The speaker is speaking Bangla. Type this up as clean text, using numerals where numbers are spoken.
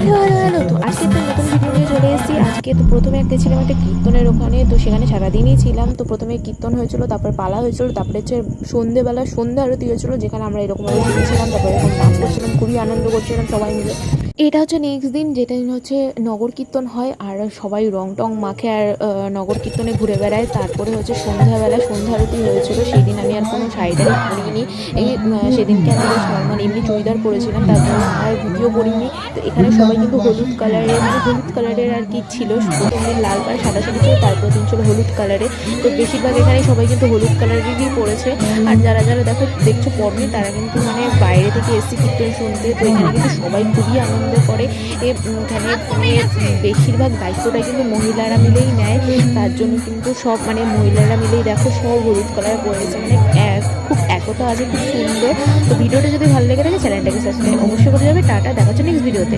হ্যালো তো আজকে একটা নতুন ভিডিও নিয়ে চলে এসেছি। আজকে তো প্রথমে গেছিলাম একটা কীর্তনের ওখানে, তো সেখানে সারাদিনই ছিলাম। তো প্রথমে কীর্তন হয়েছিল, তারপর পালা হয়েছিল, তারপরে হচ্ছে সন্ধ্যেবেলা সন্ধ্যা আরতি হয়েছিল, যেখানে আমরা এরকমভাবে শুনেছিলাম, তারপরে এরকম নাচ করছিলাম, খুবই আনন্দ করছিলাম সবাই মিলে। এটা হচ্ছে নেক্সট দিন, যেটা দিন হচ্ছে নগর কীর্তন হয়, আর সবাই রং টং মাখে আর নগর কীর্তনে ঘুরে বেড়ায়। তারপরে হচ্ছে সন্ধ্যা আরতি হয়েছিল। সেই দিন আমি আর কোনো শাড়ি টাড়ি পরিনি। এই সেদিনকে আমি জাস্ট নর্মাল এমনি চুড়িদার পরেছিলাম, তার জন্য আর ভিডিও করিনি। তো এখানে সবাই কিন্তু হলুদ কালারের আর কি ছিল। প্রথম দিন লাল আর সাদা শাড়ি ছিল, তারপর দিন ছিল হলুদ কালারে। তো বেশিরভাগ এখানে সবাই কিন্তু হলুদ কালারেরই পরেছে। আর যারা দেখছো পরনি, তারা কিন্তু মানে বাইরে থেকে এসছি কীর্তন শুনতে। তো এখানে কিন্তু সবাই খুবই আনন্দ করে। এখানে বেশিরভাগ দায়িত্বটা কিন্তু মহিলারা মিলেই নেয়, তার জন্য কিন্তু সব মানে মহিলারা মিলেই দেখো সব হলুদ কালার পরেছে, মানে খুব একতা আছে, খুব সুন্দর। তো ভিডিওটা যদি ভালো লেগে থাকে চ্যানেলটাকে সাবস্ক্রাইব অবশ্যই করে যাবে। টাটা, দেখা হচ্ছে নেক্সট ভিডিওতে।